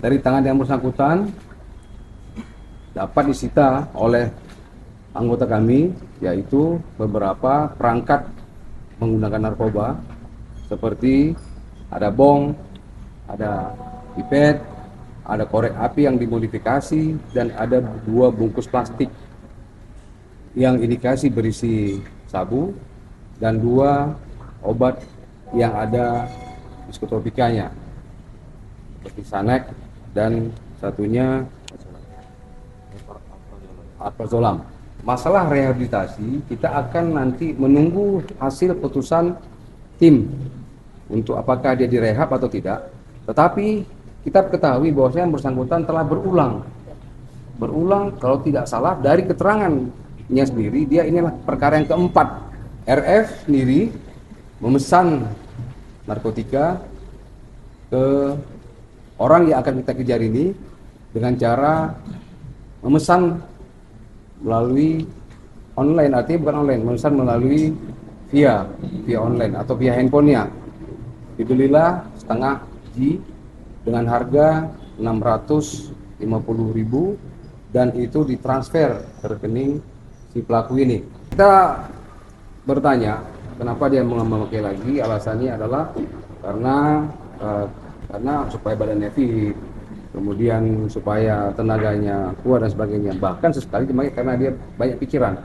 Dari tangan yang bersangkutan dapat disita oleh anggota kami, yaitu beberapa perangkat menggunakan narkoba seperti ada bong, ada pipet, ada korek api yang dimodifikasi, dan ada 2 bungkus plastik yang indikasi berisi sabu dan 2 obat yang ada psikotropikanya seperti Sanek dan satunya alprazolam. Masalah rehabilitasi kita akan nanti menunggu hasil putusan tim untuk apakah dia direhab atau tidak. Tetapi kita ketahui bahwa yang bersangkutan telah berulang kalau tidak salah dari keterangannya sendiri, dia inilah perkara yang keempat. RF sendiri memesan narkotika ke orang yang akan kita kejar ini dengan cara memesan melalui online, artinya bukan online, memesan melalui via online atau via handphonenya. Dibelilah setengah G dengan harga 650.000 dan itu ditransfer ke rekening si pelaku ini. Kita bertanya kenapa dia memakai lagi, alasannya adalah karena supaya badannya fit, kemudian supaya tenaganya kuat dan sebagainya. Bahkan sesekali dipakai karena dia banyak pikiran.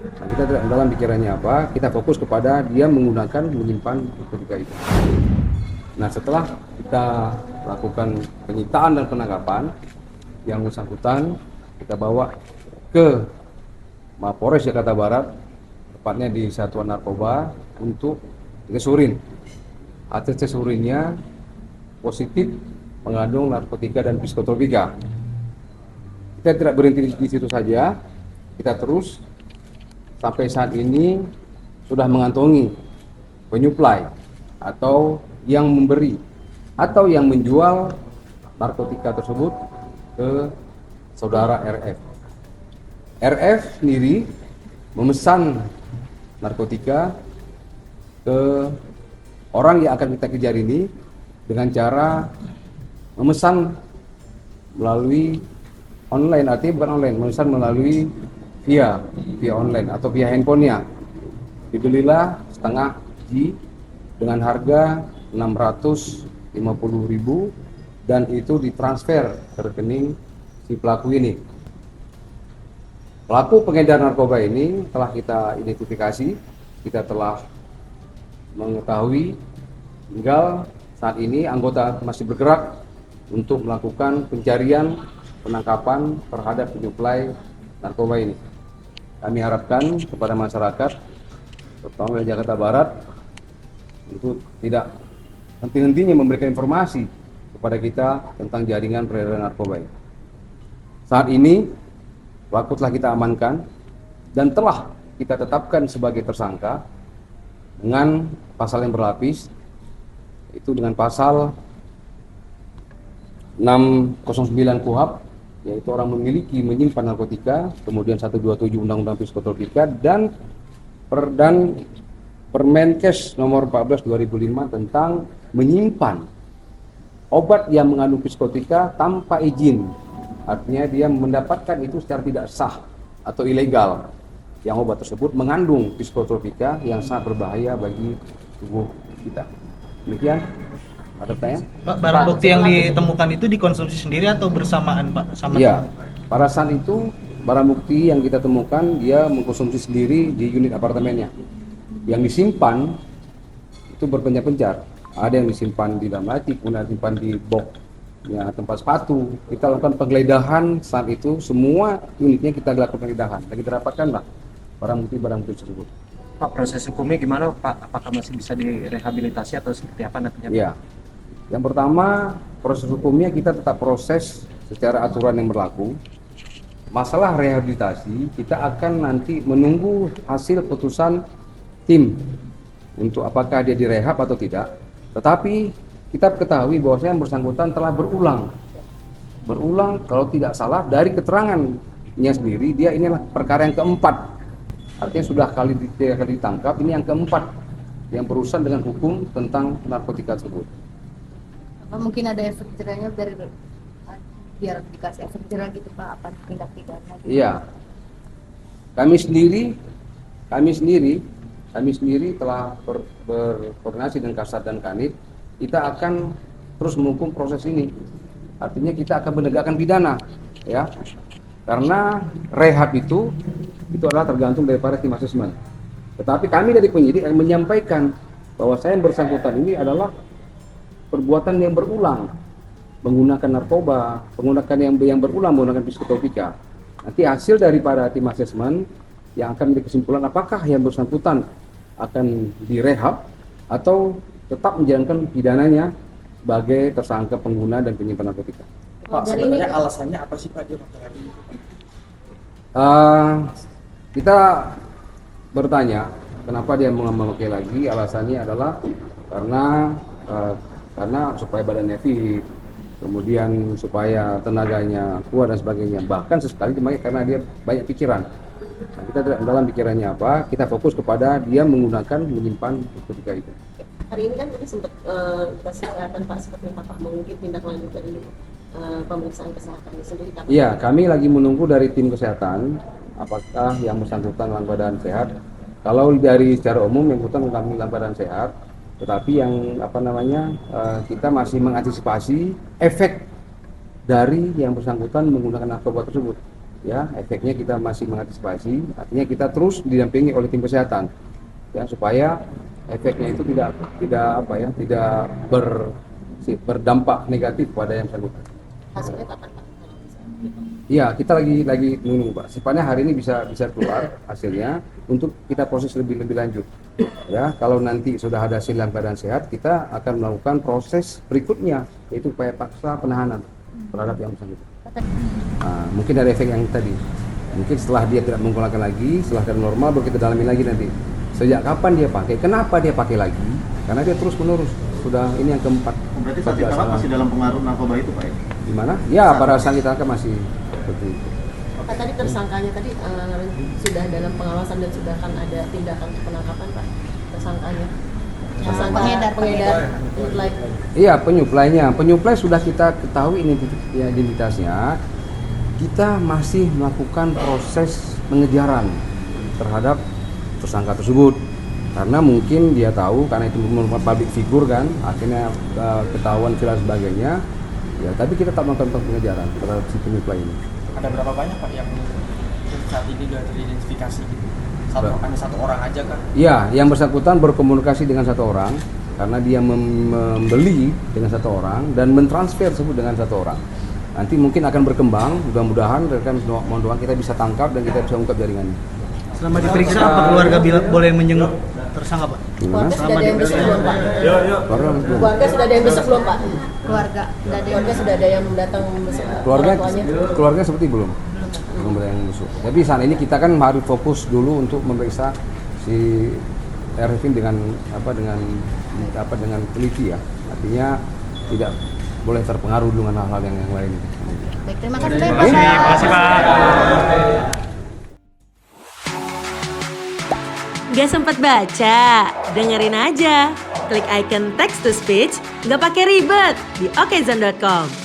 Nah, kita tidak dalam pikirannya apa, kita fokus kepada dia menyimpan narkotika itu. Nah, setelah kita lakukan penyitaan dan penangkapan, yang bersangkutan kita bawa ke Mapolres Jakarta Barat, tepatnya di Satuan Narkoba, untuk ditesurin. Hasil tes urinnya positif mengandung narkotika dan psikotropika. Kita tidak berhenti di situ saja, kita terus sampai saat ini sudah mengantongi penyuplai atau yang memberi atau yang menjual narkotika tersebut ke saudara RF. RF sendiri memesan narkotika ke orang yang akan kita kejar ini dengan cara memesan melalui online, artinya bukan online, memesan melalui via online atau via handphonenya. Dibelilah setengah G dengan harga 650.000 dan itu ditransfer ke rekening si pelaku ini. Pelaku pengedar narkoba ini telah kita identifikasi, kita telah mengetahui, tinggal saat ini anggota masih bergerak untuk melakukan pencarian penangkapan terhadap penyuplai narkoba ini. Kami harapkan kepada masyarakat, terutama di Jakarta Barat, untuk tidak henti-hentinya memberikan informasi kepada kita tentang jaringan peredaran narkoba ini. Saat ini pelaku telah kita amankan dan telah kita tetapkan sebagai tersangka dengan pasal yang berlapis, itu dengan pasal 609 KUHP, yaitu orang memiliki menyimpan narkotika, kemudian 127 Undang-Undang Psikotropika dan Permenkes nomor 14 2005 tentang menyimpan obat yang mengandung psikotika tanpa izin. Artinya dia mendapatkan itu secara tidak sah atau ilegal, yang obat tersebut mengandung psikotropika yang sangat berbahaya bagi tubuh kita. Demikian. Ada pertanyaan? Pak, barang bukti yang ditemukan itu dikonsumsi sendiri atau bersamaan, Pak? Iya, pada saat itu barang bukti yang kita temukan dia mengkonsumsi sendiri di unit apartemennya. Yang disimpan itu berpencar-pencar. Ada yang disimpan di dalam laci, kemudian disimpan di box ya, tempat sepatu. Kita lakukan penggeledahan saat itu, semua unitnya kita lakukan penggeledahan. Dan kita dapatkanlah barang bukti tersebut. Pak, proses hukumnya gimana Pak? Apakah masih bisa direhabilitasi atau seperti apa nantinya? Ya, yang pertama proses hukumnya kita tetap proses secara aturan yang berlaku. Masalah rehabilitasi kita akan nanti menunggu hasil putusan tim untuk apakah dia direhab atau tidak. Tetapi kita ketahui bahwa yang bersangkutan telah berulang kalau tidak salah dari keterangannya sendiri, dia inilah perkara yang keempat. Artinya sudah kali ditangkap, ini yang keempat yang berurusan dengan hukum tentang narkotika tersebut. Apa mungkin ada efek jerahnya dari biar dikasih efek jerah gitu Pak, apa tindak pidana gitu. Iya. Kami sendiri telah berkoordinasi dengan Kasat dan Kanit. Kita akan terus menghukum proses ini. Artinya kita akan menegakkan pidana, ya. Karena rehab itu adalah tergantung daripada tim asesmen. Tetapi kami dari penyidik yang menyampaikan bahwa yang bersangkutan ini adalah perbuatan yang berulang, menggunakan narkoba, menggunakan yang berulang menggunakan psikotropika. Nanti hasil daripada tim asesmen yang akan menjadi kesimpulan apakah yang bersangkutan akan direhab atau tetap menjalankan pidananya sebagai tersangka pengguna dan penyimpan narkotika. Pak, sebenarnya alasannya apa sih Pak dia pakai ini? Kita bertanya kenapa dia memakai lagi. Alasannya adalah karena supaya badannya fit, kemudian supaya tenaganya kuat dan sebagainya. Bahkan sesekali dipakai karena dia banyak pikiran. Nah, kita tidak dalam pikirannya apa, kita fokus kepada dia menggunakan menyimpan narkotika itu. Hari ini kan tadi sempat dikasih kesehatan Pak, seperti apakah mungkin tindak lanjut dari pemeriksaan kesehatan itu sendiri? Iya, kami lagi menunggu dari tim kesehatan apakah yang bersangkutan dalam keadaan sehat. Kalau dari secara umum yang bersangkutan kami dalam keadaan sehat, tetapi yang kita masih mengantisipasi efek dari yang bersangkutan menggunakan narkoba tersebut. Ya, efeknya kita masih mengantisipasi. Artinya kita terus didampingi oleh tim kesehatan, ya, supaya efeknya itu tidak berdampak negatif pada yang bersangkutan. Hasilnya kapan Pak? Iya, kita lagi menunggu Pak. Sifatnya hari ini bisa keluar hasilnya untuk kita proses lebih lanjut. Ya, kalau nanti sudah ada hasil dalam keadaan sehat, kita akan melakukan proses berikutnya, yaitu upaya paksa penahanan terhadap yang bersangkutan. Nah, mungkin ada efek yang tadi. Mungkin setelah dia tidak menggunakan lagi, setelah keadaan normal, baru kita dalamin lagi nanti. Sejak kapan dia pakai? Kenapa dia pakai lagi? Karena dia terus menerus. Sudah ini yang keempat. Berarti saat ditangkap masih dalam pengaruh narkoba itu Pak ya? Di mana? Ya, pada saat ditangkap masih seperti itu. Pak, tadi tersangkanya tadi sudah dalam pengawasan dan sudah akan ada tindakan penangkapan Pak tersangkanya. Pengedar. Supply. Iya, penyuplai sudah kita ketahui identitasnya. Kita masih melakukan proses pengejaran terhadap tersangka tersebut. Karena mungkin dia tahu, karena itu merupakan public figure kan, akhirnya ketahuan viral sebagainya. Ya, tapi kita tak melakukan pengejaran terhadap si penyuplai ini. Ada berapa banyak Pak yang saat ini sudah teridentifikasi? Hanya satu orang aja kan? Iya, yang bersangkutan berkomunikasi dengan satu orang karena dia membeli dengan satu orang dan mentransfer tersebut dengan satu orang. Nanti mungkin akan berkembang, mudah-mudahan rekan mohon doa kita bisa tangkap dan kita bisa ungkap jaringannya. Selama diperiksa apa keluarga boleh menjenguk tersangka Pak? Keluarga sudah ada yang besok belum Pak? Keluarga sudah ada yang besok belum Pak? Keluarga sudah ada yang datang besok. Keluarga seperti belum ada yang besok. Tapi saat ini kita kan harus fokus dulu untuk memeriksa si Ervin dengan teliti ya. Artinya tidak boleh terpengaruh dengan hal-hal yang lain. Baik, terima kasih Pak. Gak sempat baca? Dengerin aja. Klik icon text to speech, gak pakai ribet di okezone.com.